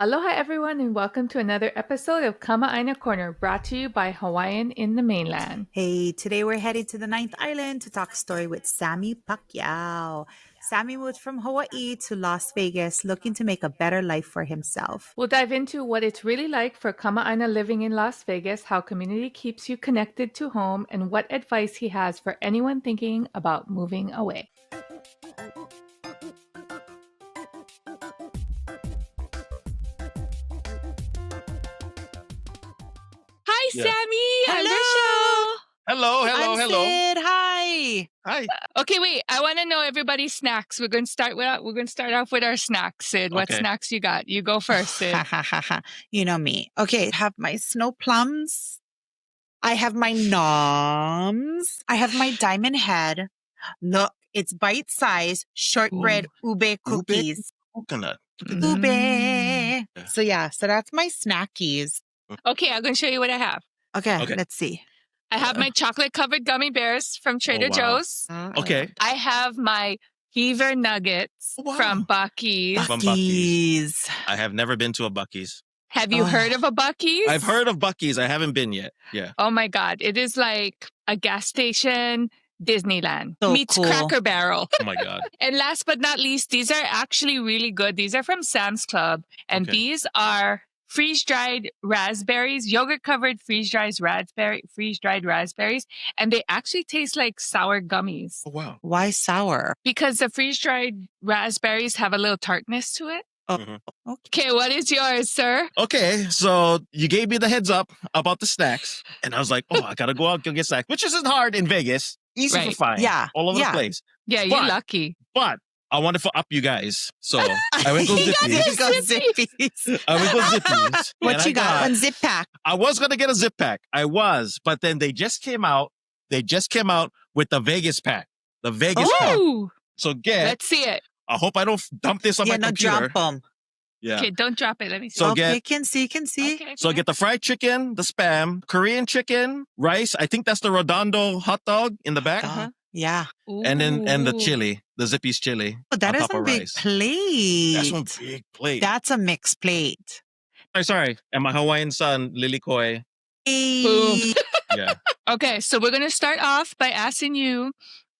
Aloha, everyone, and welcome to another episode of Kama'aina Corner, brought to you by Hawaiian in the Mainland. Hey, today we're headed to the Ninth Island to talk story with Sammy Pacyau. Sammy moved from Hawaii to Las Vegas looking to make a better life for himself. We'll dive into what it's really like for Kama'aina living in Las Vegas, how community keeps you connected to home, and what advice he has for anyone thinking about moving away. Hi, Yeah. Sammy. Hello. Hello. I'm Sid. Hi. Hi. Okay, wait. I want to know everybody's snacks. We're going to start off with our snacks, Sid. What Okay. snacks you got? You go first, Sid. Ha ha ha ha. You know me. Okay, I have my snow plums. I have my noms. I have my diamond head. Look, it's bite size shortbread ube cookies. Coconut. Ube. So that's my snackies. Okay, I'm going to show you what I have. Okay. Okay. Let's see. I have my chocolate-covered gummy bears from Trader wow. Joe's. Okay. I have my Heaver Nuggets Wow. from Buc-ee's. From Buc-ee's. I have never been to a Buc-ee's. Have you heard of a Buc-ee's? I've heard of Buc-ee's. I haven't been yet. Yeah. Oh my God. It is like a gas station Disneyland So meets cool. Cracker Barrel. Oh my God. And last but not least, these are actually really good. These are from Sam's Club. And Okay. these are freeze-dried raspberries, yogurt-covered freeze-dried raspberries. And they actually taste like sour gummies Oh wow. Why sour? because the freeze-dried raspberries have a little tartness to it. Mhm. Okay, what is yours, sir? Okay. So you gave me the heads up about the snacks, and I was like, oh, I gotta go out and get snacks, which isn't hard in Vegas. Easy Right. to find. Yeah, All over yeah. the place. Yeah, you're But- lucky. But I wanted to up you guys, so I went to He got Zippy's. his Go Zippy's. Zippies. I went to Zippy's. What and you I got? One zip pack. I was gonna get a zip pack. I was, but then they just came out. They just came out with the Vegas pack. The Vegas pack. Ooh, So get. let's see it. I hope I don't dump this on Yeah, my no, computer. drop them. Yeah. Okay, don't drop it. Let me see. So okay, get. can see. Okay, So okay. get the fried chicken, the Spam, Korean chicken, rice. I think that's the Redondo hot dog in the back, Uh-huh. Yeah. and the Ooh. chili, the Zippy's chili. Oh, that on is top a of big rice. plate. That's one big plate. That's a mixed plate. Sorry, and my Hawaiian son, Lilikoi. Hey. Boom. Yeah. Okay, so we're going to start off by asking you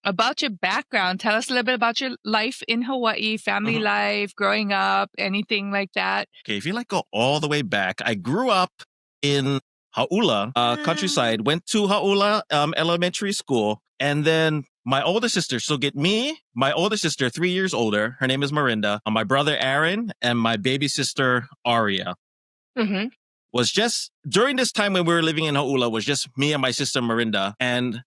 about your background. Tell us a little bit about your life in Hawaii, family Uh-huh. life, growing up, anything like that. Okay, if you like go all the way back, I grew up in Hauula, countryside, went to Hauula elementary school, and then my older sister, so get me, my older sister, 3 years older, her name is Marinda, my brother Aaron, and my baby sister Aria. Mm-hmm. Was just, during this time when we were living in Hauula, was just me and my sister Marinda, and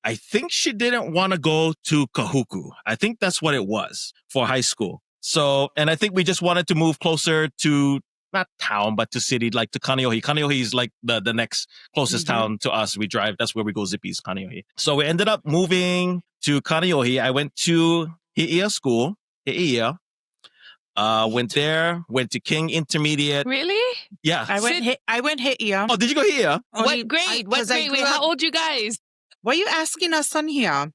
I think she didn't want to go to Kahuku. I think that's what it was for high school. So, and I think we just wanted to move closer to, not town, but to city, like to Kaneohe. Kaneohe is like the next closest Mhm. town to us. We drive, that's where we go Zippy's, Kaneohe. So we ended up moving to Kaneohe. I went to Hi'ia school, Hi'ia. Went there, went to King Intermediate. Really? Yeah. I went hit you. Oh, did you go here? What grade? What grade? Wait, how old you guys? Why are you asking us on here?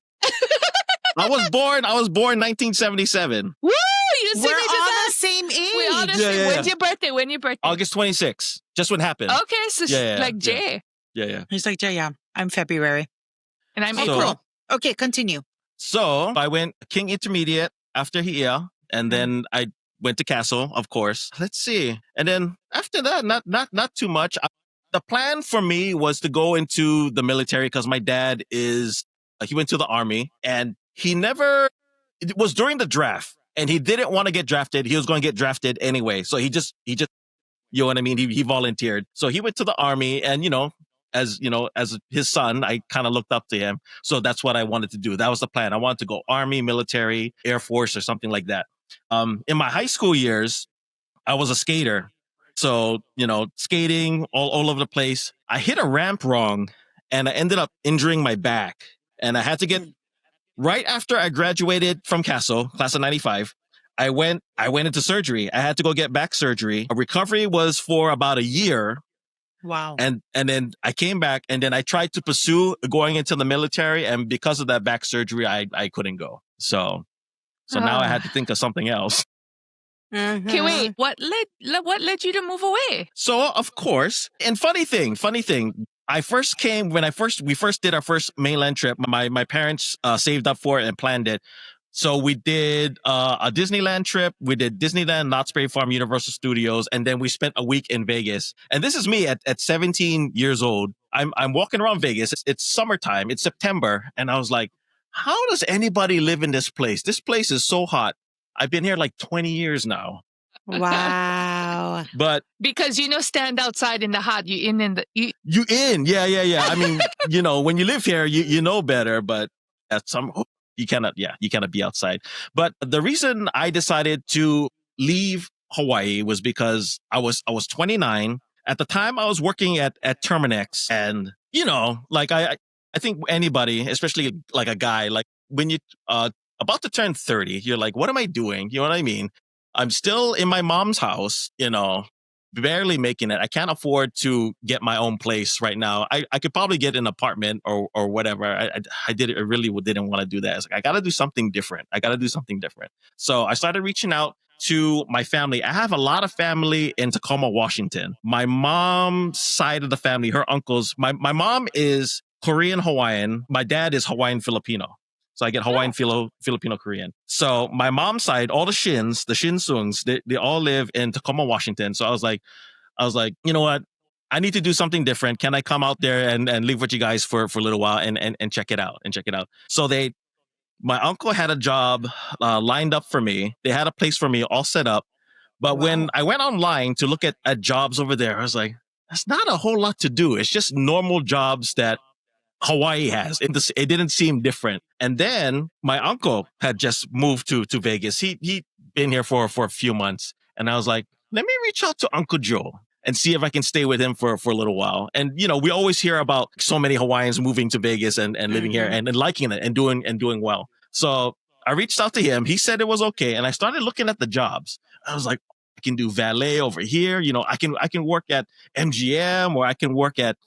I was born 1977. Woo! You see, We're we just all the asked. same age. We all the Yeah, same. yeah, When's your birthday? When your birthday? August 26. Just what happened. Okay, so Yeah, like yeah. Jay. Yeah. He's like, yeah, I'm February. And I'm So- April. Okay, continue. So I went King Intermediate after here, and then I went to Castle, of course. Let's see. And then after that, not too much. The plan for me was to go into the military because my dad he went to the army, and it was during the draft, and he didn't want to get drafted. He was going to get drafted anyway. So he just, you know what I mean? He volunteered. So he went to the army, and as his son, I kind of looked up to him. So that's what I wanted to do. That was the plan. I wanted to go army, military, Air Force, or something like that. In my high school years, I was a skater. So, skating all over the place. I hit a ramp wrong, and I ended up injuring my back. And I had to get, right after I graduated from Castle, class of 95, I went into surgery. I had to go get back surgery. A recovery was for about a year. Wow. And then I came back, and then I tried to pursue going into the military. And because of that back surgery, I couldn't go. So now I had to think of something else. Okay, wait. What led you to move away? So of course, and funny thing, I first came when we first did our first mainland trip. My parents saved up for it and planned it. So we did a Disneyland trip. We did Disneyland, Knott's Berry Farm, Universal Studios, and then we spent a week in Vegas. And this is me at 17 years old. I'm walking around Vegas. It's summertime. It's September, and I was like, how does anybody live in this place? This place is so hot. I've been here like 20 years now. Wow. But Because stand outside in the hot. You in. Yeah. I mean, when you live here, you know better, but at you cannot be outside. But the reason I decided to leave Hawaii was because I was 29. At the time I was working at Terminex, and like I think anybody, especially like a guy, like when you about to turn 30, you're like, what am I doing? You know what I mean? I'm still in my mom's house, barely making it. I can't afford to get my own place right now. I could probably get an apartment or whatever. I really didn't want to do that. I was like, I got to do something different. So I started reaching out to my family. I have a lot of family in Tacoma, Washington. My mom's side of the family, her uncles, my mom is Korean Hawaiian. My dad is Hawaiian Filipino. So I get Hawaiian, Filipino, Korean. So my mom's side, all the Shinsungs, they all live in Tacoma, Washington. So I was like, you know what? I need to do something different. Can I come out there and live with you guys for a little while and check it out So my uncle had a job lined up for me. They had a place for me all set up. But when I went online to look at jobs over there, I was like, that's not a whole lot to do. It's just normal jobs that Hawaii has. It didn't seem different. And then my uncle had just moved to Vegas. He'd been here for a few months. And I was like, let me reach out to Uncle Joe and see if I can stay with him for a little while. And, we always hear about so many Hawaiians moving to Vegas and living here and liking it and doing well. So I reached out to him. He said it was okay. And I started looking at the jobs. I was like, I can do valet over here. I can work at MGM, or I can work at,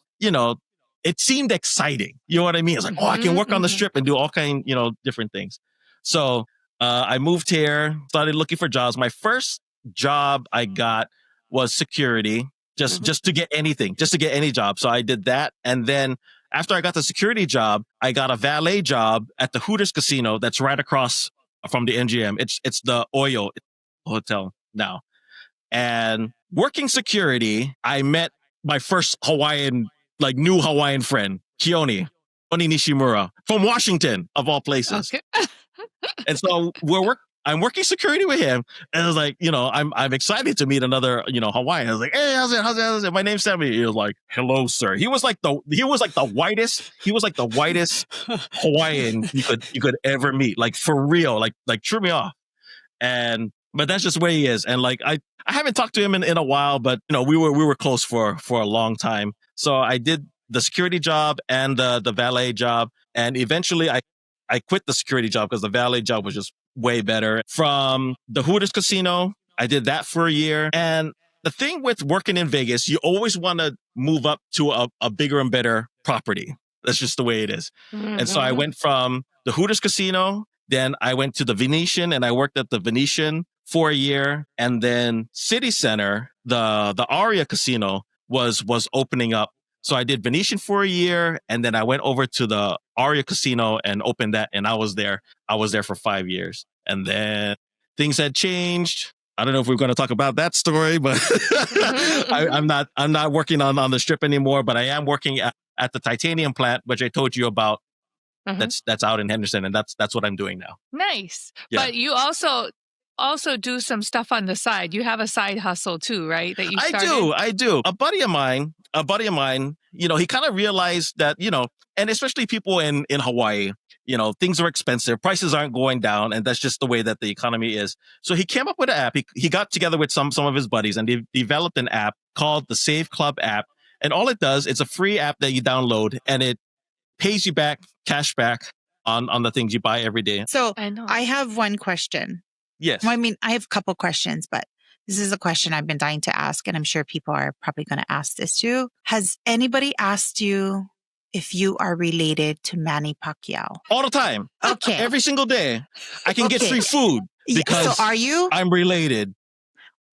it seemed exciting. You know what I mean? It's like, I can work on the strip and do all kind, different things. So I moved here, started looking for jobs. My first job I got was security, just to get anything, just to get any job. So I did that. And then after I got the security job, I got a valet job at the Hooters Casino that's right across from the MGM. It's the Oyo Hotel now. And working security, I met my first new Hawaiian friend, Oni Nishimura, from Washington, of all places. Okay. And so I'm working security with him. And I was like, I'm excited to meet another, Hawaiian. I was like, hey, how's it? My name's Sammy. He was like, hello, sir. He was like the whitest Hawaiian you could ever meet. Like, for real, like threw me off. But that's just where he is. And like, I haven't talked to him in a while, but we were close for a long time. So I did the security job and the valet job. And eventually I quit the security job because the valet job was just way better. From the Hooters Casino, I did that for a year. And the thing with working in Vegas, you always want to move up to a bigger and better property. That's just the way it is. And so I went from the Hooters Casino, then I went to the Venetian, and I worked at the Venetian for a year. And then City Center, the Aria Casino was opening up. So I did Venetian for a year, and then I went over to the Aria Casino and opened that, and I was there for 5 years. And then things had changed. I don't know if we're going to talk about that story, but I'm not working on the strip anymore, but I am working at the titanium plant, which I told you about. That's out in Henderson, and that's what I'm doing now. Nice. Yeah. But you also do some stuff on the side. You have a side hustle too, right? That you started? I do. A buddy of mine, he kind of realized that, and especially people in Hawaii, things are expensive. Prices aren't going down. And that's just the way that the economy is. So he came up with an app. He got together with some of his buddies, and they developed an app called the Save Club app. And all it does, it's a free app that you download, and it pays you back cash back on the things you buy every day. So I know. I have one question. Yes. Well, I mean, I have a couple questions, but this is a question I've been dying to ask, and I'm sure people are probably going to ask this too. Has anybody asked you if you are related to Manny Pacquiao? All the time. Okay. Every single day. I can get free food because so are you? I'm related.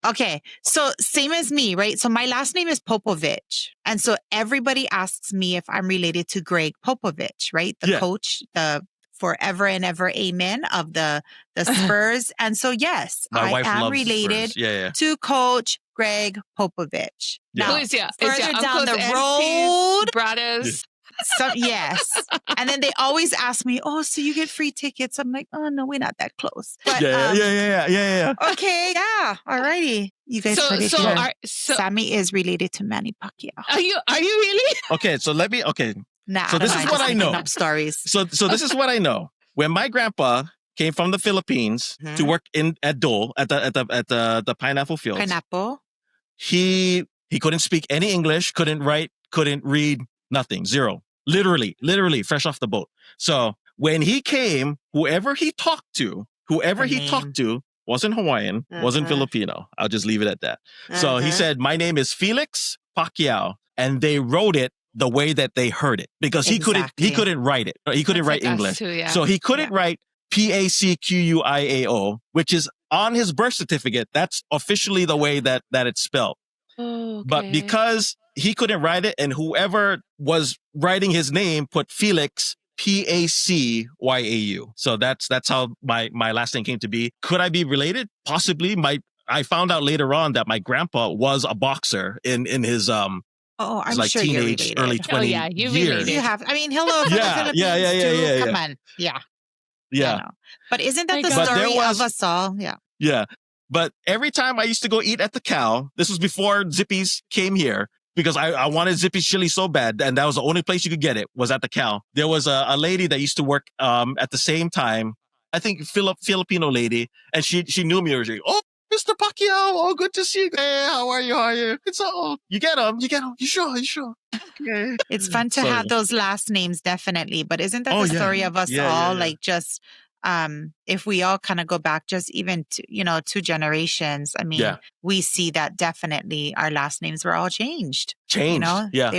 Okay, so same as me, right? So my last name is Popovich. And so everybody asks me if I'm related to Greg Popovich, right? The Yeah. coach, the forever and ever amen of the Spurs. And so yes, My I wife am loves related Spurs. Yeah. to Coach Greg Popovich. Yeah. Who Now, is your further down uncles, the aunties, road, brothers? so yes. And then they always ask me, "Oh, so you get free tickets?" I'm like, "Oh no, we're not that close." But Yeah. okay, yeah, alrighty. You guys heard it here. Sammy is related to Manny Pacquiao. Are you really? Okay, so let me. Okay, Nah, so this is what I know. Up stories. So this is what I know. When my grandpa came from the Philippines to work at Dole at the pineapple fields, he couldn't speak any English, couldn't write, couldn't read, nothing, zero. Literally, fresh off the boat. So when he came, whoever he talked to wasn't Hawaiian, wasn't Filipino. I'll just leave it at that. So he said, "My name is Felix Pacyau," and they wrote it the way that they heard it because he couldn't write it. He couldn't write English. Too, yeah. So he couldn't write Pacquiao, which is on his birth certificate. That's officially the way that it's spelled. Oh, okay. But because he couldn't write it, and whoever was writing his name put Felix Pacyau. So that's how my last name came to be. Could I be related? Possibly. I found out later on that my grandpa was a boxer in his I'm like sure teenage, early 20 you years. related. You have. I mean, hello from the Philippines too. Come on. Yeah. Yeah. But isn't that the But story of us all? Yeah. Yeah. But every time I used to go eat at the Cow, this was before Zippy's came here, because I wanted Zippy's chili so bad, and that was the only place you could get it, was at the Cow. There was a lady that used to work at the same time, I think Filipino lady, and she knew me. She, "Oh, Mr. Pacquiao, oh, good to see you. Hey, how are you? It's all, you get them. You sure? Okay. It's fun to have those last names, definitely. But isn't that the story of us all? Like just if we all kind of go back just even to, 2 generations, I mean, we see that definitely our last names were all changed. They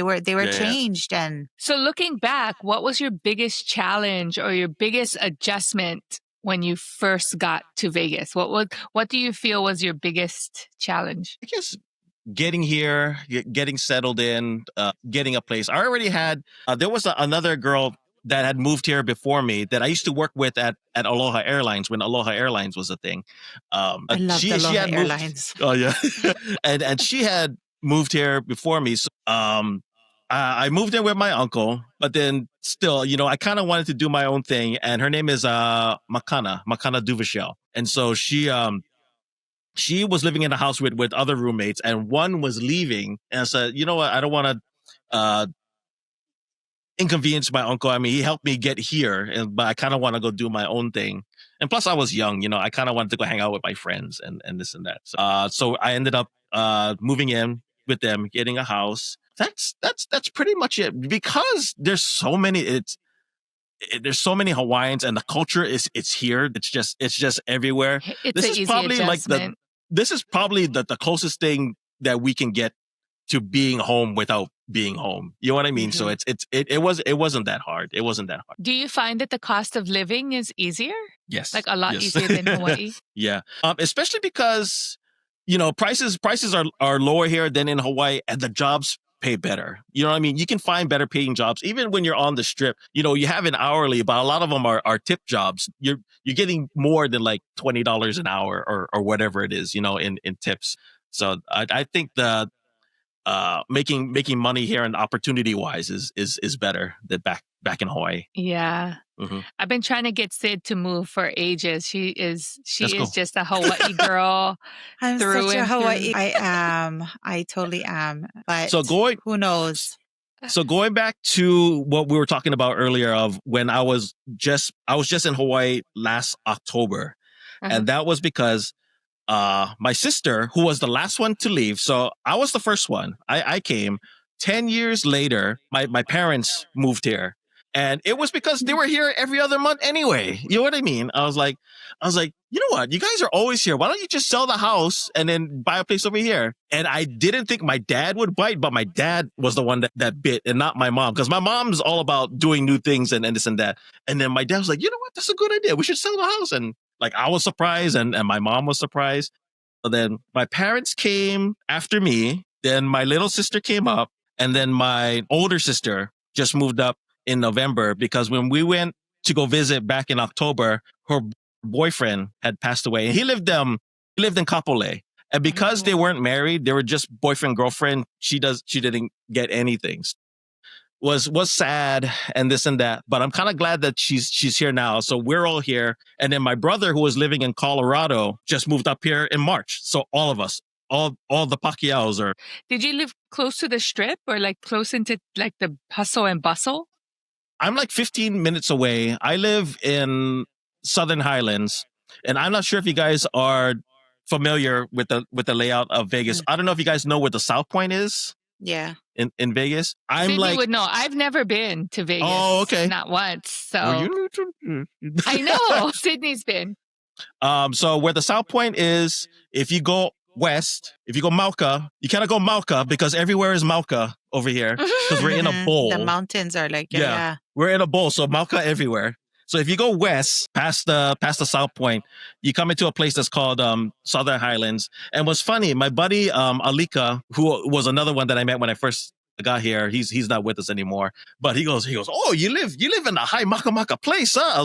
were changed. And so looking back, what was your biggest challenge or your biggest adjustment when you first got to Vegas? What do you feel was your biggest challenge? I guess getting here, getting settled in, getting a place. I already had, there was another girl that had moved here before me that I used to work with at Aloha Airlines when Aloha Airlines was a thing. I love Aloha Airlines. Oh yeah. and she had moved here before me. So, I moved in with my uncle, but then still, I kind of wanted to do my own thing. And her name is Makana Duvashel. And so she was living in a house with other roommates, and one was leaving. And I said, you know what? I don't want to inconvenience my uncle. I mean, he helped me get here, but I kind of want to go do my own thing. And plus I was young, I kind of wanted to go hang out with my friends and this and that. So I ended up moving in with them, getting a house. That's pretty much it, because there's so many, there's so many Hawaiians, and the culture it's here. It's just everywhere. It's an easy adjustment. This is probably the closest thing that we can get to being home without being home. You know what I mean? So it wasn't that hard. It wasn't that hard. Do you find that the cost of living is easier? Yes. Like a lot easier than Hawaii? Yeah. Especially because, prices are lower here than in Hawaii, and the jobs pay better. You know what I mean? You can find better paying jobs even when you're on the strip. You have an hourly, but a lot of them are tip jobs. You're getting more than like $20 an hour or whatever it is, in tips. So I think the making money here and opportunity wise is better than back in Hawaii. Yeah. Mm-hmm. I've been trying to get Sid to move for ages. She is just a Hawaii girl. I'm such a Hawaii. I am. I totally am. But who knows? So going back to what we were talking about earlier of when I was just in Hawaii last October. Uh-huh. And that was because my sister, who was the last one to leave, so I was the first one. I came 10 years later. My parents moved here, and it was because they were here every other month anyway. You know what I mean? I was like, you know what? You guys are always here. Why don't you just sell the house and then buy a place over here? And I didn't think my dad would bite, but my dad was the one that bit, and not my mom, because my mom's all about doing new things and this and that. And then my dad was like, you know what? That's a good idea. We should sell the house. And like, I was surprised, and my mom was surprised. So then my parents came after me. Then my little sister came up. And then my older sister just moved up in November because when we went to go visit back in October, her boyfriend had passed away. And he lived in Kapolei. And because they weren't married, they were just boyfriend, girlfriend. She didn't get anything. Was sad and this and that, but I'm kind of glad that she's here now. So we're all here. And then my brother, who was living in Colorado, just moved up here in March. So all of us, all the Pacyau's are. Did you live close to the strip or like close into like the hustle and bustle? I'm like 15 minutes away. I live in Southern Highlands, and I'm not sure if you guys are familiar with the layout of Vegas. I don't know if you guys know where the South Point is. Yeah. In Vegas. I'm Sydney like, would know. I've never been to Vegas. Oh, okay. Not once. So well, you need to. I know Sydney's been. So where the South Point is, if you go west, if you go Mauka, you cannot go Mauka because everywhere is Mauka over here because we're in a bowl. The mountains are like, yeah. We're in a bowl. So Mauka everywhere. So if you go west past the South Point, you come into a place that's called Southern Highlands. And what's funny, my buddy Alika, who was another one that I met when I first got here, he's not with us anymore. But he goes, oh, you live in a high Maka place, huh? I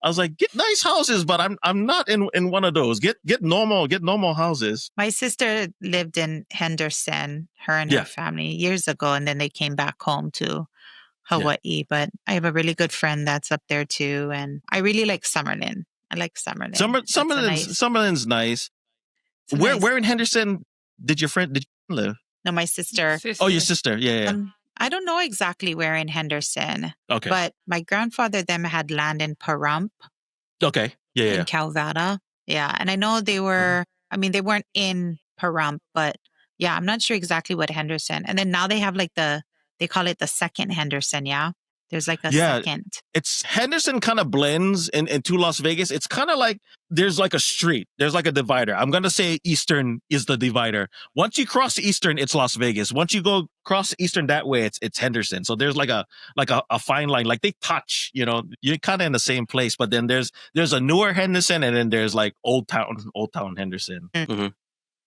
was like, get nice houses, but I'm not in one of those. Get normal houses. My sister lived in Henderson, her and her family, years ago, and then they came back home to Hawaii. Yeah. But I have a really good friend that's up there too, and I really like Summerlin. I like Summerlin. Summerlin's nice. Where in Henderson did you live? No, my sister. Oh, your sister. Yeah. I don't know exactly where in Henderson. Okay. But my grandfather them had land in Pahrump. Okay. Yeah. In Calvada. Yeah. And I know they were, they weren't in Pahrump, but yeah, I'm not sure exactly what Henderson. And then now they have like they call it the second Henderson. Yeah. There's like a second. It's Henderson kind of blends into Las Vegas. It's kind of like there's like a street. There's like a divider. I'm going to say Eastern is the divider. Once you cross Eastern, it's Las Vegas. Once you go cross Eastern that way, it's Henderson. So there's like a fine line. Like they touch, you're kind of in the same place. But then there's a newer Henderson and then there's like Old Town Henderson. Mm-hmm.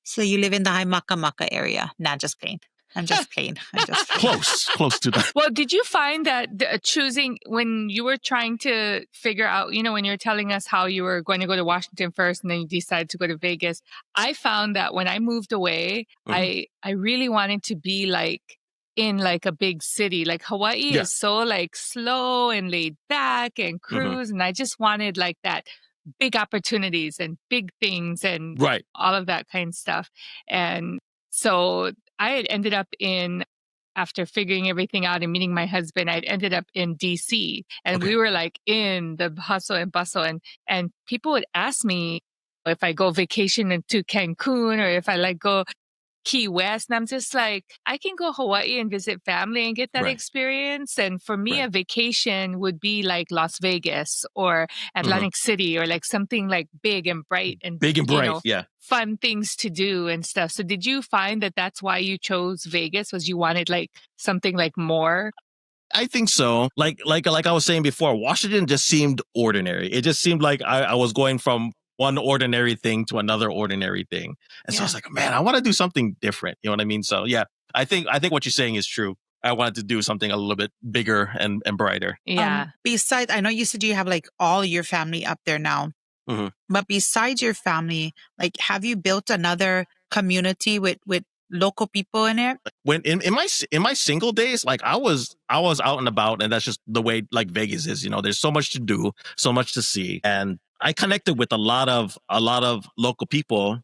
So you live in the high Maka area. Not just playing. I'm just playing. Close to that. Well, did you find that choosing when you were trying to figure out, when you were telling us how you were going to go to Washington first and then you decided to go to Vegas, I found that when I moved away, I really wanted to be like in like a big city. Like Hawaii is so like slow and laid back and cruise. And I just wanted like that big opportunities and big things and all of that kind of stuff. And so I had ended up after figuring everything out and meeting my husband, I'd ended up in DC and we were like in the hustle and bustle and people would ask me if I go vacation to Cancun or if I like go Key West. And I'm just like, I can go Hawaii and visit family and get that experience. And for me, a vacation would be like Las Vegas or Atlantic City or like something like big and bright and fun things to do and stuff. So did you find that that's why you chose Vegas? Was you wanted like something like more? I think so. Like I was saying before, Washington just seemed ordinary. It just seemed like I was going from one ordinary thing to another ordinary thing. And so I was like, man, I want to do something different. You know what I mean? So yeah, I think what you're saying is true. I wanted to do something a little bit bigger and brighter. Yeah. Besides, I know you said you have like all your family up there now. But besides your family, like, have you built another community with local people in it? When in my single days, like I was out and about, and that's just the way like Vegas is. There's so much to do, so much to see, and I connected with a lot of local people.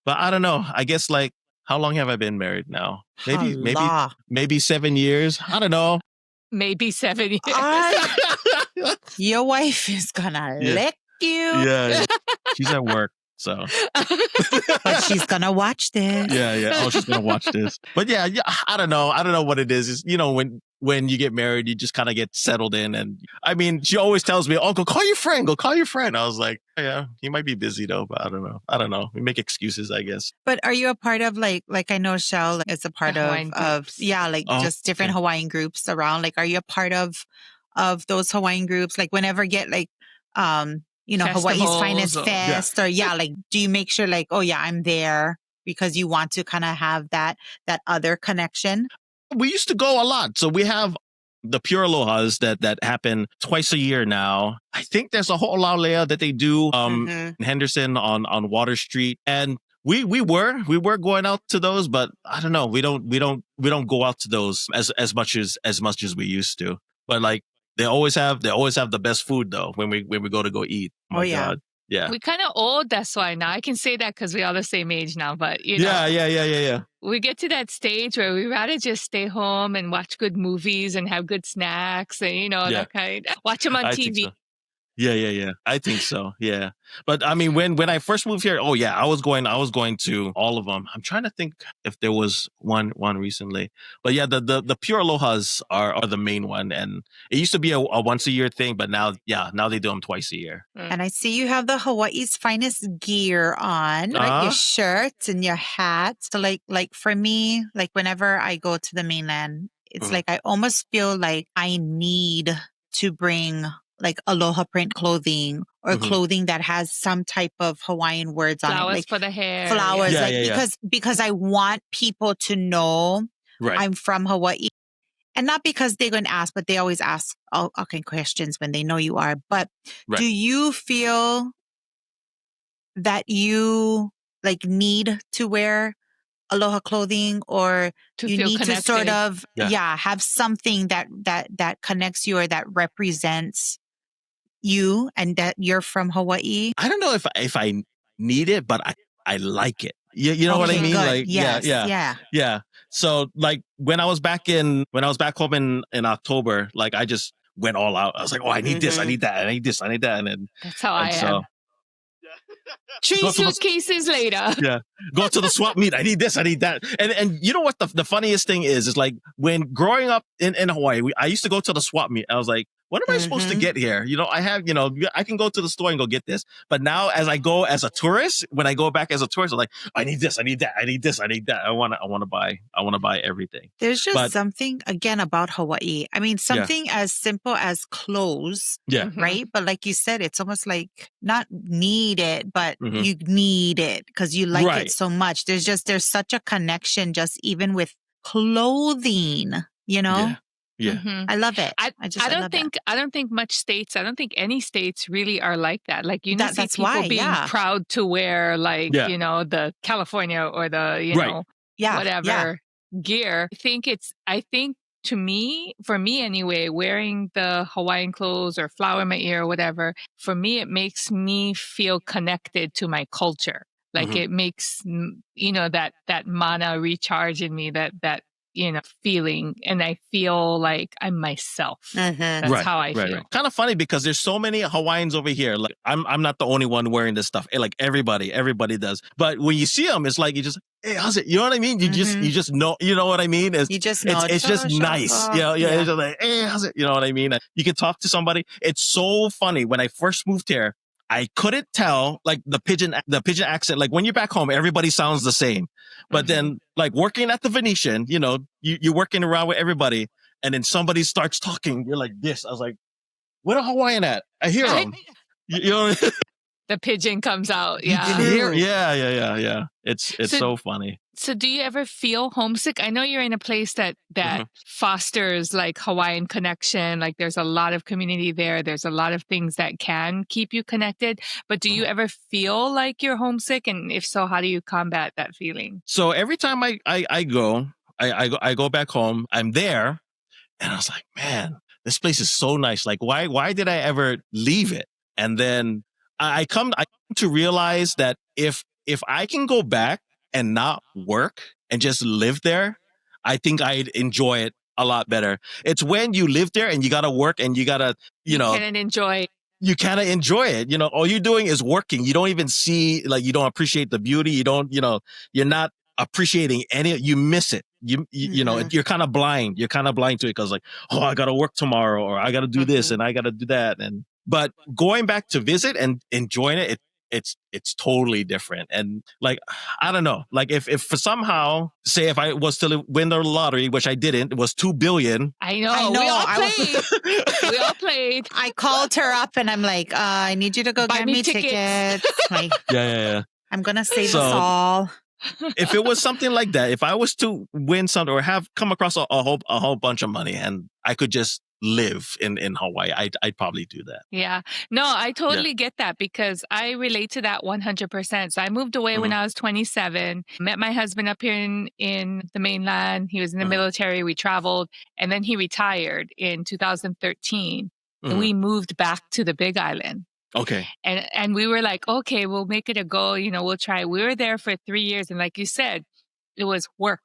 But I don't know. I guess like how long have I been married now? Maybe 7 years. I don't know. Maybe 7 years. Your wife is gonna lick you. Yeah. She's at work. So, but she's gonna watch this. Yeah. Oh, she's gonna watch this. But yeah. I don't know what it is. It's, when you get married, you just kind of get settled in. And I mean, she always tells me, "Oh, go call your friend. Go call your friend." I was like, "Yeah, he might be busy though." But I don't know. We make excuses, I guess. But are you a part of like I know Shell is a part of just different Hawaiian groups around? Like, are you a part of those Hawaiian groups? Like, whenever get like Hawaii's Finest Festivals Fest or like, do you make sure like, oh yeah, I'm there because you want to kind of have that other connection? We used to go a lot. So we have the Pure Alohas that happen twice a year now. I think there's a whole laulea that they do in Henderson on Water Street. And we were going out to those, but I don't know. We don't go out to those as much as we used to. But like they always have the best food though when we go eat. Oh yeah. God. Yeah. We kind of old, that's why now. I can say that because we're all the same age now, but Yeah. We get to that stage where we rather just stay home and watch good movies and have good snacks and, that kind. Watch them on I TV. think so. Yeah. I think so. Yeah. But I mean, when I first moved here, I was going to all of them. I'm trying to think if there was one recently. But yeah, the Pure Alohas are the main one. And it used to be a once a year thing, but now they do them twice a year. And I see you have the Hawaii's Finest gear on, like your shirts and your hats. So like for me, like whenever I go to the mainland, it's like I almost feel like I need to bring like aloha print clothing or clothing that has some type of Hawaiian words on it. Flowers Like for the hair. flowers. Because I want people to know I'm from Hawaii. And not because they're going to ask, but they always ask all kind of questions when they know you are. But do you feel that you like need to wear aloha clothing or you need connected. to sort of have something that connects you or that represents you and that you're from Hawaii? I don't know if I need it, but I like it. You know what I mean? Good. Like yeah. So like when I was back home in October, like I just went all out. I was like, oh, I need this, I need that, I need this, I need that, and then that's how I am. 3 suitcases later. Yeah. Go to the swap meet. I need this. I need that. And you know what the funniest thing is like when growing up in Hawaii, I used to go to the swap meet. I was like, what am I supposed to get here? I have, I can go to the store and go get this. But now as I go as a tourist, when I go back as a tourist, I'm like, I need this. I need that. I need this. I need that. I want to buy everything. There's just something again about Hawaii. I mean, something as simple as clothes. Yeah. Right. But like you said, it's almost like not need it, but you need it because you like it so much. There's such a connection just even with clothing, Yeah. I love it. I don't think much states. I don't think any states really are like that. Like see people being proud to wear like the California or the whatever gear. I think to me, for me anyway, wearing the Hawaiian clothes or flower in my ear or whatever, for me it makes me feel connected to my culture. Like it makes that mana recharge in me. That feeling, and I feel like I'm myself. That's how I feel. Kind of funny because there's so many Hawaiians over here. Like I'm not the only one wearing this stuff. Like everybody does. But when you see them, it's like you just, hey, how's it? You know what I mean? You just know. You know what I mean? You just know. It's just nice. It's just like, hey, how's it? You know what I mean? You can talk to somebody. It's so funny. When I first moved here, I couldn't tell like the pigeon accent. Like when you're back home, everybody sounds the same. But then like working at the Venetian, you're working around with everybody and then somebody starts talking. You're like this. I was like, where a Hawaiian at? I hear him. You know what I mean? The pigeon comes out. Yeah. You can hear it. Yeah. It's so funny. So do you ever feel homesick? I know you're in a place that fosters like Hawaiian connection. Like there's a lot of community there. There's a lot of things that can keep you connected. But do you ever feel like you're homesick? And if so, how do you combat that feeling? So every time I go back home, I'm there and I was like, man, this place is so nice. Like why did I ever leave it? And then I come to realize that if I can go back and not work and just live there, I think I'd enjoy it a lot better. It's when you live there and you got to work and you got to, you cannot enjoy it. All you're doing is working. You don't even see, like, you don't appreciate the beauty. You don't, you're not appreciating you miss it. You're kind of blind. You're kind of blind to it because like, oh, I got to work tomorrow or I got to do this and I got to do that. But going back to visit and enjoying it, it's totally different. And like, I don't know, like if for somehow, say if I was to win the lottery, which I didn't, it was 2 billion. I know. We all played. We all played. I called her up and I'm like, I need you to go Buy get me me tickets. Like, Yeah. I'm going to save So- us all. If it was something like that, if I was to win something or have come across a whole bunch of money and I could just live in Hawaii, I'd probably do that. Yeah. No, I totally get that because I relate to that 100%. So I moved away when I was 27, met my husband up here in the mainland. He was in the military. We traveled and then he retired in 2013 and we moved back to the Big Island. Okay. And we were like, okay, we'll make it a goal. You know, we'll try. We were there for 3 years. And like you said, it was work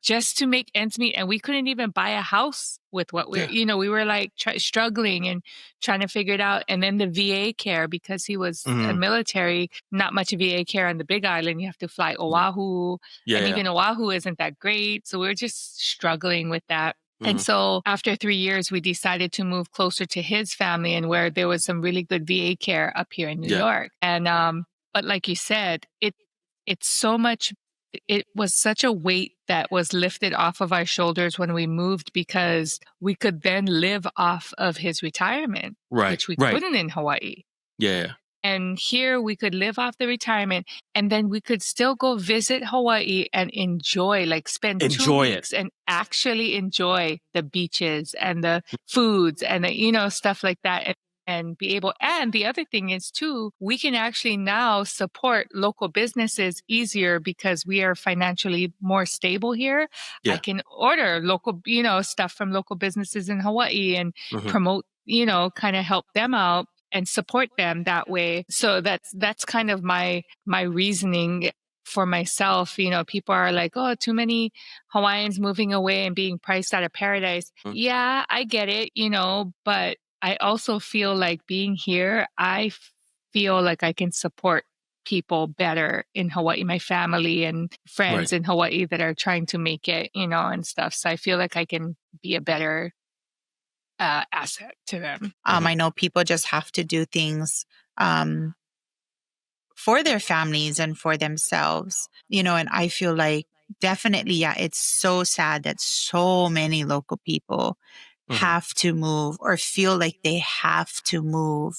just to make ends meet. And we couldn't even buy a house with what we were like struggling and trying to figure it out. And then the VA care, because he was a military, not much VA care on the Big Island. You have to fly Oahu. Even Oahu isn't that great. So we were just struggling with that. And so after 3 years, we decided to move closer to his family and where there was some really good VA care up here in New York. And, but like you said, it's so much, it was such a weight that was lifted off of our shoulders when we moved because we could then live off of his retirement, which we couldn't in Hawaii. Yeah. And here we could live off the retirement and then we could still go visit Hawaii and enjoy, like spend 2 weeks and actually enjoy the beaches and the foods and the, stuff like that. And be able, and the other thing is too, we can actually now support local businesses easier because we are financially more stable here. Yeah. I can order local, stuff from local businesses in Hawaii and promote, kind of help them out and support them that way. So that's kind of my reasoning for myself. People are like, oh, too many Hawaiians moving away and being priced out of paradise. Yeah, I get it, but I also feel like being here, I feel like I can support people better in Hawaii, my family and friends in Hawaii that are trying to make it, and stuff. So I feel like I can be a better asset to them. I know people just have to do things for their families and for themselves, and I feel like definitely, it's so sad that so many local people have to move or feel like they have to move,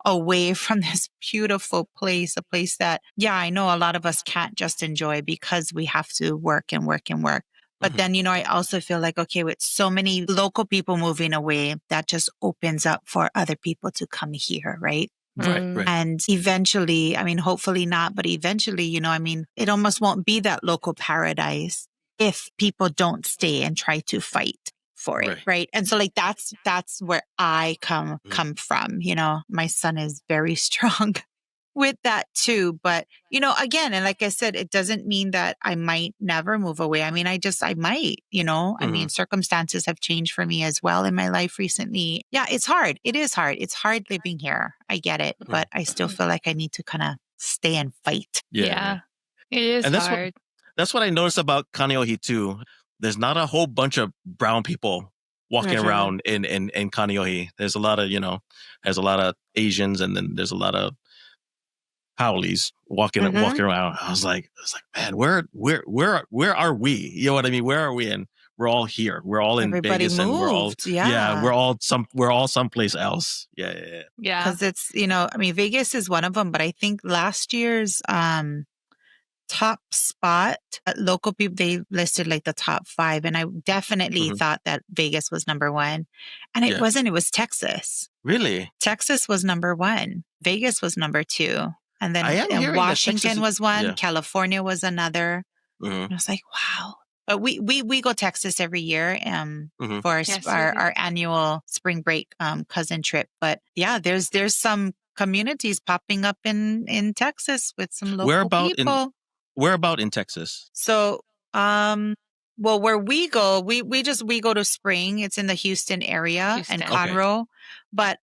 away from this beautiful place, a place that, I know a lot of us can't just enjoy because we have to work and work and work. But then, I also feel like, okay, with so many local people moving away, that just opens up for other people to come here, right? Right. And eventually, hopefully not, but eventually, it almost won't be that local paradise if people don't stay and try to fight for it. Right. And so like, that's where I come from, my son is very strong with that too. But, again, and like I said, it doesn't mean that I might never move away. I might, circumstances have changed for me as well in my life recently. Yeah, it's hard. It is hard. It's hard living here. I get it. But I still feel like I need to kind of stay and fight. Yeah. It is hard. That's what I noticed about Kaneohe too. There's not a whole bunch of brown people walking around in Kaneohe. There's a lot of Asians, and then there's a lot of Haoles walking around. I was like, man, where are we? You know what I mean? Where are we? And we're all here. We're all in Everybody Vegas, moved. and we're all someplace else. Yeah. Because it's Vegas is one of them, but I think last year's top spot, local people, they listed like the top 5. And I definitely thought that Vegas was number 1. And it wasn't, it was Texas. Really? Texas was number 1. Vegas was number 2. And then Washington was 1. Yeah. California was another. And I was like, wow. But we go Texas every year for our annual spring break cousin trip. But yeah, there's some communities popping up in Texas with some local people. Where about in Texas? So, where we go, we go to Spring. It's in the Houston area and Conroe. Okay. But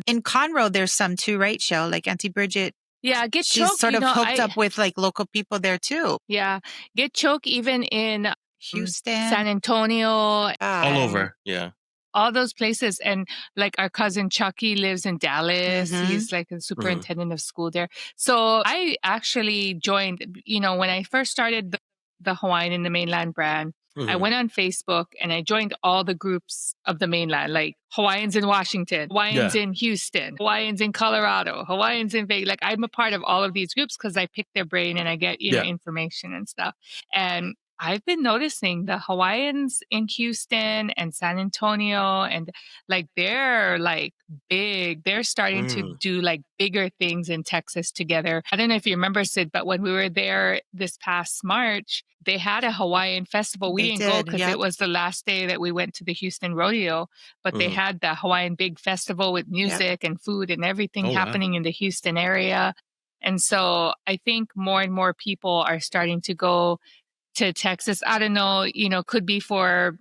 in Conroe, there's some too, right, Shell? Like Auntie Bridget. Yeah, Get She's Choke, sort of hooked up with like local people there too. Yeah, Get Choke even in Houston, San Antonio. All over. Yeah. all those places. And like our cousin Chucky lives in Dallas. He's like a superintendent of school there. So I actually joined, when I first started the Hawaiian in the Mainland brand, I went on Facebook and I joined all the groups of the mainland, like Hawaiians in Washington, Hawaiians in Houston, Hawaiians in Colorado, Hawaiians in Vegas. Like I'm a part of all of these groups because I pick their brain and I get, information and stuff. And I've been noticing the Hawaiians in Houston and San Antonio, and like they're like big. They're starting to do like bigger things in Texas together. I don't know if you remember, Sid, but when we were there this past March, they had a Hawaiian festival. We didn't go because it was the last day that we went to the Houston rodeo, but they had the Hawaiian Big Festival with music and food and everything happening in the Houston area. And so I think more and more people are starting to go to Texas. I don't know, could be for,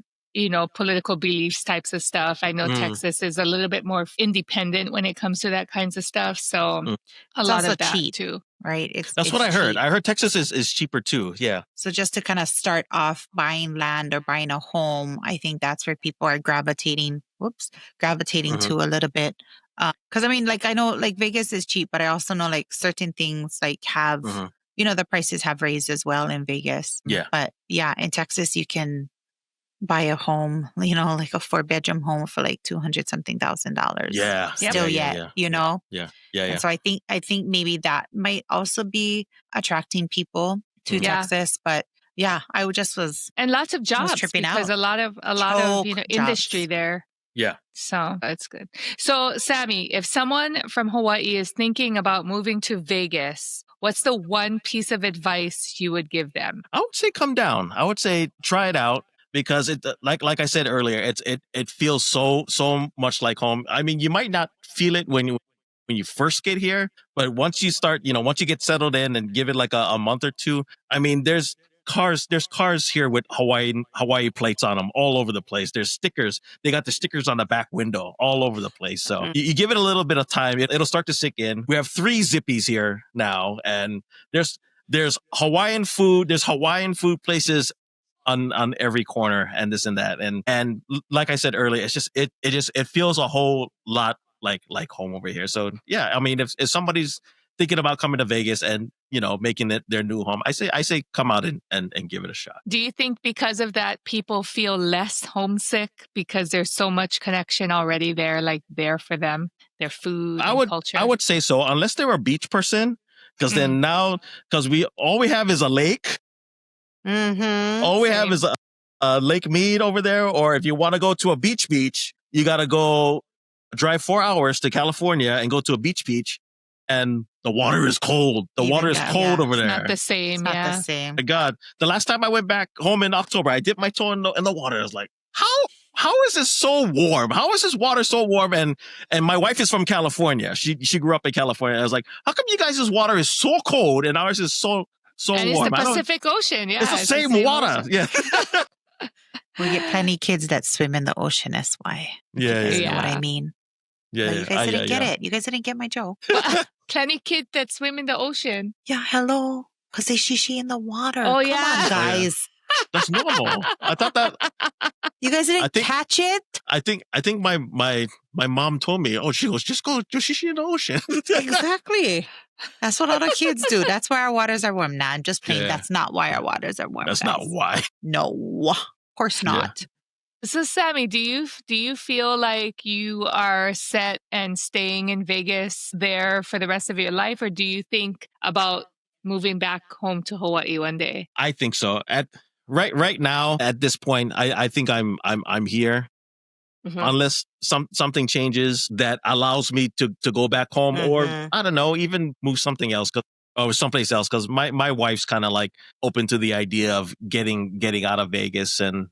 political beliefs types of stuff. I know Texas is a little bit more independent when it comes to that kinds of stuff. So a lot of that cheap, too. Right? That's what I heard. Cheap. I heard Texas is cheaper too. Yeah. So just to kind of start off buying land or buying a home, I think that's where people are gravitating to a little bit. Because I mean, like I know like Vegas is cheap, but I also know like certain things like have, the prices have raised as well in Vegas. Yeah. But yeah, in Texas, you can buy a home, like a 4-bedroom home for like $200-something thousand. Yeah. Still Yeah. Yeah. And so I think maybe that might also be attracting people to Texas. But yeah, I just was. And lots of jobs tripping because out. a lot of industry there. Yeah. So that's good. So Sammy, if someone from Hawaii is thinking about moving to Vegas, what's the one piece of advice you would give them? I would say come down. I would say try it out because it like I said earlier, it feels so much like home. I mean, you might not feel it when you first get here, but once you start, once you get settled in and give it like a month or two, I mean, there's cars here with Hawaii plates on them all over the place. There's stickers. They got the stickers on the back window all over the place. So you give it a little bit of time. It'll start to sink in. We have 3 Zippies here now, and there's Hawaiian food. There's Hawaiian food places on every corner and this and that. And like I said earlier, it's just, it feels a whole lot like home over here. So yeah, I mean, if somebody's thinking about coming to Vegas and, making it their new home, I say come out and give it a shot. Do you think because of that, people feel less homesick because there's so much connection already there, like there for them, their food and culture? I would say so, unless they're a beach person, because then now, because all we have is a lake. All we have is a Lake Mead over there, or if you want to go to a beach, you got to go drive 4 hours to California and go to a beach. And the water is cold. The water is cold over there. It's not the same. It's not the same. My God, the last time I went back home in October, I dipped my toe in the water. I was like, how is this so warm? How is this water so warm? And my wife is from California. She grew up in California. I was like, how come you guys' water is so cold and ours is so and warm? It's the Pacific Ocean. Yeah, it's the same water. Ocean. Yeah. We get plenty kids that swim in the ocean. That's why. Yeah. You know what I mean? Yeah. You guys didn't get it. You guys didn't get my joke. Plenty kids that swim in the ocean. Yeah, hello. Because they shishi in the water. Oh, Come on, guys. That's normal. I thought that. You guys didn't catch it? I think my mom told me, she goes, just go shishi in the ocean. Exactly. That's what all the kids do. That's why our waters are warm. Nah, I'm just playing. Yeah. That's not why our waters are warm. That's guys. not why. No, of course not. Yeah. So Sammy, do you feel like you are set and staying in Vegas there for the rest of your life, or do you think about moving back home to Hawaii one day? I think so. Right now, at this point, I think I'm here. Unless something changes that allows me to go back home, or I don't know, even move something else or someplace else. Because my wife's kind of like open to the idea of getting out of Vegas and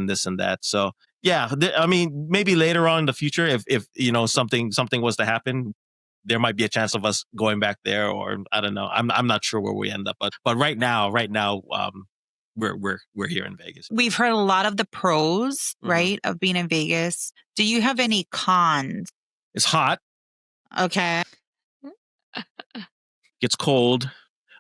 this and that. So yeah, I mean, maybe later on in the future, if something was to happen, there might be a chance of us going back there, or I don't know. I'm not sure where we end up, but right now, we're here in Vegas. We've heard a lot of the pros, right, of being in Vegas. Do you have any cons? It's hot. Okay. Gets cold.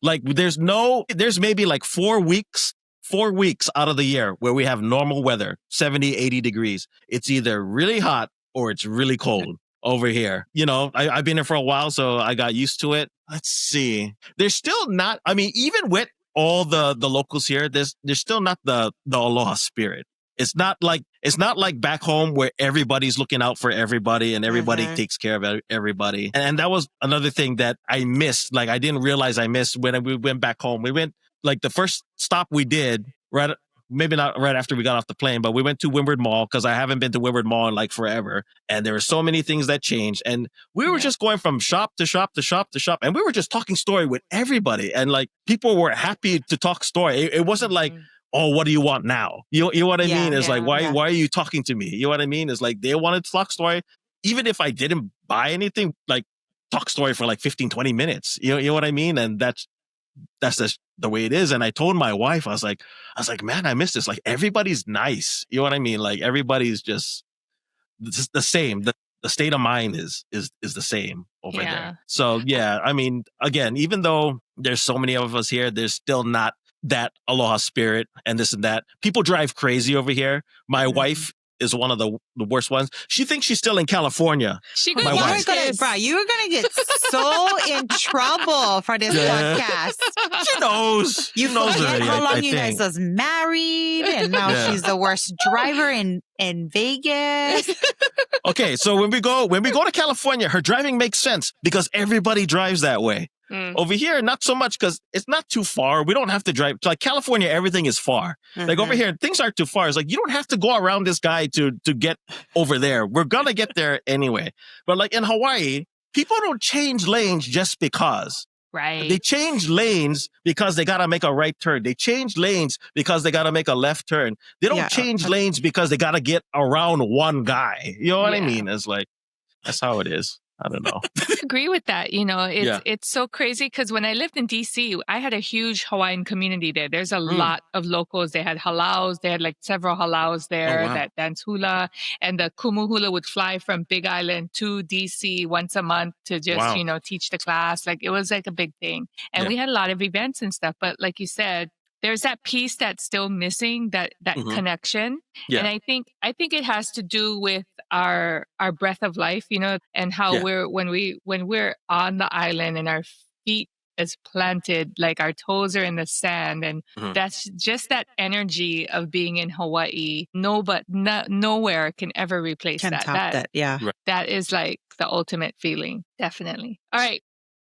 Like there's maybe like 4 weeks 4 weeks out of the year where we have normal weather, 70, 80 degrees. It's either really hot or it's really cold over here. You know, I've been here for a while, so I got used to it. Let's see. There's still not, I mean, even with all the locals here, there's still not the aloha spirit. It's not like back home where everybody's looking out for everybody and everybody takes care of everybody. And that was another thing that I missed. Like, I didn't realize I missed when we went back home. We went, like, the first stop we did, maybe not right after we got off the plane, but we went to Windward Mall because I haven't been to Windward Mall in like forever. And there were so many things that changed. And we were just going from shop to shop to shop to shop. And we were just talking story with everybody. And like, people were happy to talk story. It wasn't like, oh, what do you want now? You know what I mean? It's like, why are you talking to me? You know what I mean? It's like, they wanted to talk story. Even if I didn't buy anything, like, talk story for like 15, 20 minutes. You know what I mean? And that's just the way it is. And I told my wife, I was like, man, I miss this. Like, everybody's nice. You know what I mean? Like, everybody's just the same. The state of mind is the same over there. So yeah, I mean, again, even though there's so many of us here, there's still not that aloha spirit and this and that. People drive crazy over here. My wife is one of the worst ones. She thinks she's still in California. You were gonna get so in trouble for this podcast. She knows. You knows forget already, how long I you think. guys was married, and now she's the worst driver in Vegas. Okay, so when we go to California, her driving makes sense because everybody drives that way. Over here, not so much because it's not too far. We don't have to drive. Like California, everything is far. Like over here, things aren't too far. It's like, you don't have to go around this guy to get over there. We're going to get there anyway. But like in Hawaii, people don't change lanes just because. Right. They change lanes because they got to make a right turn. They change lanes because they got to make a left turn. They don't change lanes because they got to get around one guy. You know what I mean? It's like, that's how it is. I don't know. I agree with that. You know, it's so crazy because when I lived in DC, I had a huge Hawaiian community there. There's a lot of locals. They had halaus. They had like several halaus there that dance hula. And the kumu hula would fly from Big Island to DC once a month to just, you know, teach the class. Like, it was like a big thing. And we had a lot of events and stuff. But like you said, there's that piece that's still missing, that connection. And I think it has to do with our breath of life, you know, and how when we're on the island and our feet is planted, like our toes are in the sand, and that's just that energy of being in Hawaii. Nowhere can ever replace that. Top that. Yeah. That is like the ultimate feeling. Definitely. All right.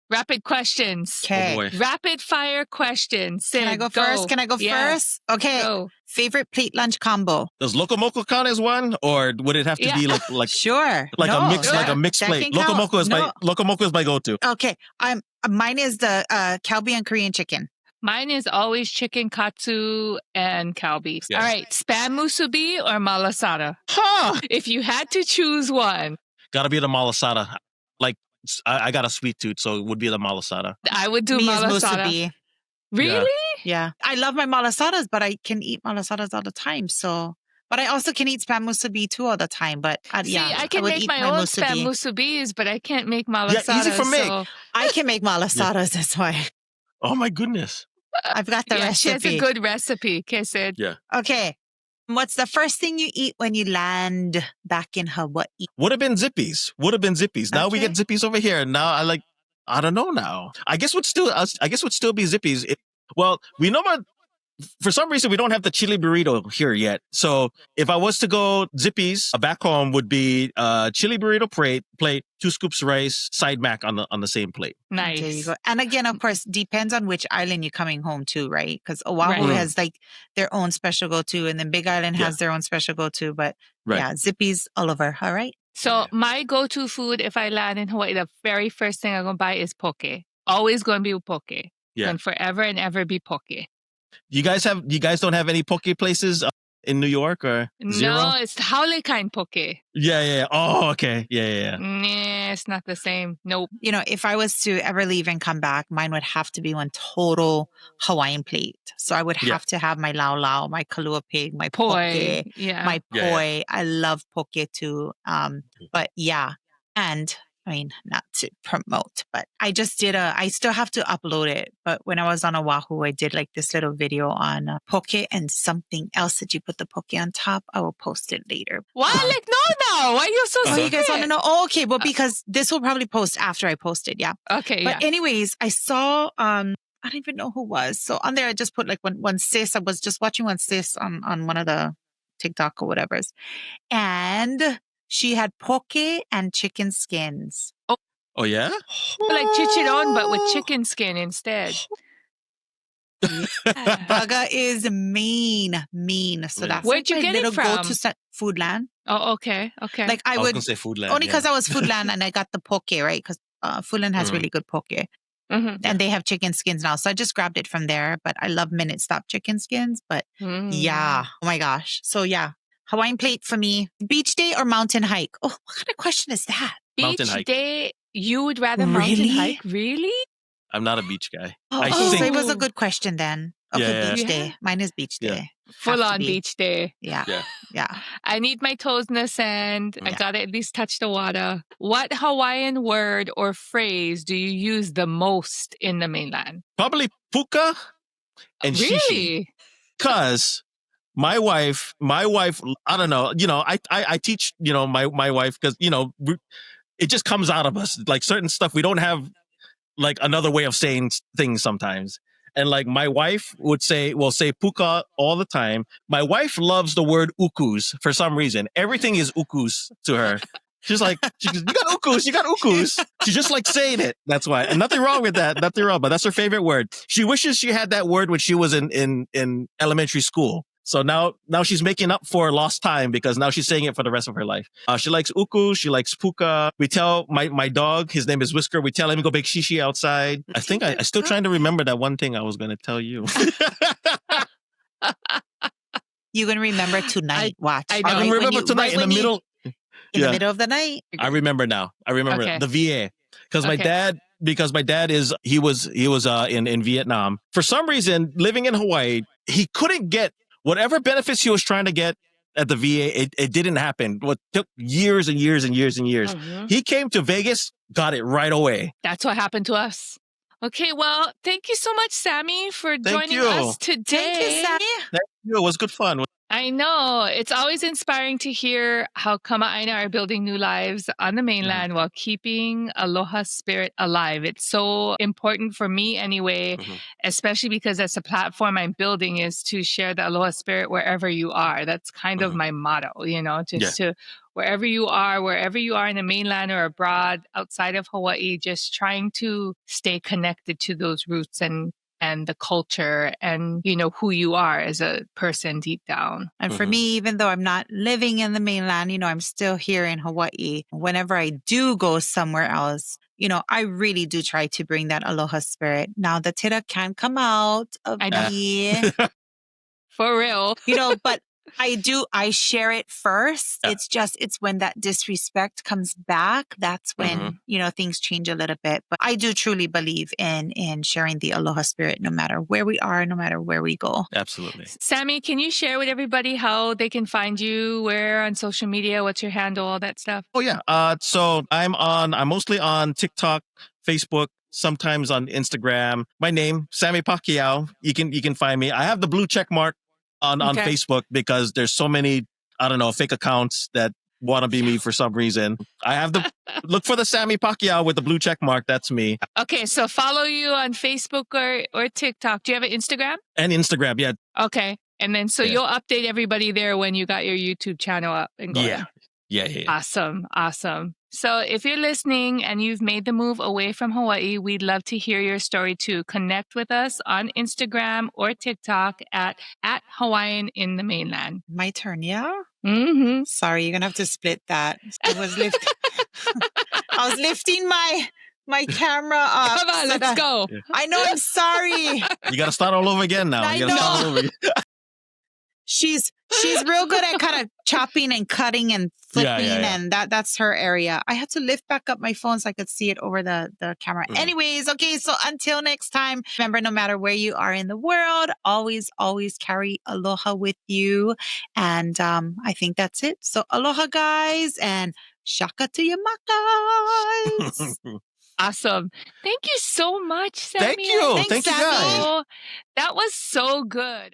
Rapid questions. Okay. Oh, Rapid fire questions. Sid, Can I go first? Can I go first? Okay. Go. Favorite plate lunch combo? Does Loco Moco count as one, or would it have to be like Sure. a mixed that plate? can Loco count. Moco is my go-to. Okay. Mine is the kalbi and Korean chicken. Mine is always chicken katsu and kalbi. Yes. All right. Spam musubi or malasada? Huh. If you had to choose one. Gotta be the malasada. Like, I got a sweet tooth, so it would be the malasada. I would do Me is malasada. musubi. Really? Yeah. I love my malasadas, but I can eat malasadas all the time. So, but I also can eat spam musubi too all the time. But See, I I can would make eat my own spam musubis, but I can't make malasadas. Yeah, easy for me. So I can make malasadas. That's why Oh my goodness. I've got the She has recipe. a good recipe. Okay, Sid. Yeah. Okay. What's the first thing you eat when you land back in Hawaii? Would have been Zippies. Now we Okay. get Zippies over here. Now I don't know now. I guess would still be Zippies. Well, we know about, for some reason we don't have the chili burrito here yet. So if I was to go Zippies, back home would be chili burrito plate, 2 scoops rice, side mac on the same plate. Nice. There you go. And again, of course, depends on which island you're coming home to, right? Because Oahu Right. has like their own special go-to, and then Big Island has their own special go-to. But yeah, Zippy's all over. All right. So my go-to food if I land in Hawaii, the very first thing I'm going to buy is poke. Always going to be poke. Yeah. And forever and ever be poke. You guys don't have any poke places in New York or zero? No, it's Haole kind poke. Yeah. Oh, okay. Yeah. Nah, it's not the same. Nope. You know, if I was to ever leave and come back, mine would have to be one total Hawaiian plate. So I would have to have my lau lau, my kalua pig, my poke, Poi. Yeah. my poi. Yeah. I love poke too. But yeah. And I mean, not to promote, but I just did I still have to upload it. But when I was on Oahu, I did like this little video on poke and something else that you put the poke on top. I will post it later. Why? Like, no, now. Why are you so Oh, you guys want to secret? know? Oh, okay. Well, because this will probably post after I post it. Yeah. Okay, But yeah. anyways, I saw, I don't even know who was. So on there, I just put like one sis. I was just watching one sis on one of the TikTok or whatever's. And she had poke and chicken skins. Oh yeah. Like chichiron, but with chicken skin instead. Baga is mean. So that's Where'd you like my get it little from? go-to Foodland. Oh, okay. Like I I was would gonna say Foodland. only because I was Foodland and I got the poke, right? Because Foodland has really good poke. Mhm. And they have chicken skins now. So I just grabbed it from there. But I love Minute Stop chicken skins. But yeah, oh my gosh. So yeah, Hawaiian plate for me. Beach day or mountain hike? Oh, what kind of question is that? Mountain Beach hike. day, you would rather mountain Really? hike? Really? I'm not a beach guy. Oh, I so think it was a good question then. Okay, Yeah. beach Yeah. day. Mine is beach Yeah. day. Full Have to on be. beach day. Yeah. Yeah. Yeah. I need my toes in the sand. I Yeah. gotta at least touch the water. What Hawaiian word or phrase do you use the most in the mainland? probably puka and shishi. Really? Because my wife, I don't know, I teach, my wife because, it just comes out of us. Like certain stuff, we don't have like another way of saying things sometimes. And like my wife will say puka all the time. My wife loves the word ukus for some reason. Everything is ukus to her. She goes, you got ukus. She just like saying it. That's why. And nothing wrong with that. Nothing wrong, but that's her favorite word. She wishes she had that word when she was in elementary school. So now she's making up for lost time because now she's saying it for the rest of her life. She likes uku. She likes puka. We tell my dog, his name is Whisker. We tell him to go bake shishi outside. I think I still trying to remember that one thing I was going to tell you. You're going to remember tonight. Watch. I know. I Right remember tonight in the middle. In the middle of the night. I remember now. Okay. The VA because my dad he was in Vietnam. For some reason, living in Hawaii, he couldn't get whatever benefits he was trying to get at the VA. It didn't happen. It took years and years and years and years. Mhm. He came to Vegas, got it right away. That's what happened to us. Okay, well, thank you so much, Sammy, for joining you. us today. Thank you, Sammy. Thank you. It was good fun. I know. It's always inspiring to hear how Kama'aina are building new lives on the mainland while keeping aloha spirit alive. It's so important for me anyway, especially because that's a platform I'm building is to share the aloha spirit wherever you are. That's kind of my motto, to wherever you are in the mainland or abroad outside of Hawaii, just trying to stay connected to those roots and the culture and, who you are as a person deep down. And for me, even though I'm not living in the mainland, I'm still here in Hawaii. Whenever I do go somewhere else, I really do try to bring that aloha spirit. Now, the tira can come out of me, For real. but I share it first. Yeah. It's when that disrespect comes back. That's when, things change a little bit. But I do truly believe in sharing the aloha spirit, no matter where we are, no matter where we go. Absolutely. Sammy, can you share with everybody how they can find you, where on social media, what's your handle, all that stuff? Oh yeah. So I'm mostly on TikTok, Facebook, sometimes on Instagram. My name, Sammy Pacyau. You can find me. I have the blue check mark on Facebook because there's so many, I don't know, fake accounts that want to be me for some reason. I have the look for the Sammy Pacyau with the blue check mark. That's me. Okay, so follow you on Facebook or TikTok. Do you have an Instagram? And Instagram, yeah. Okay, and then you'll update everybody there when you got your YouTube channel up and going. Yeah. Awesome. So if you're listening and you've made the move away from Hawaii, we'd love to hear your story too. Connect with us on Instagram or TikTok at Hawaiian in the Mainland. My turn, yeah? Mm-hmm. Sorry, you're going to have to split that. I was lifting my camera up. Come on, let's go. I know, I'm sorry. You got to start all over again now. I know. She's real good at kind of chopping and cutting and flipping, and that's her area. I had to lift back up my phone so I could see it over the camera. Anyways, okay, so until next time, remember, no matter where you are in the world, always carry aloha with you. And I think that's it. So aloha, guys, and Shaka to your makas. Awesome. Thank you so much, Sammy. Thank you. Thanks, Thank you Sammy. guys. That was so good.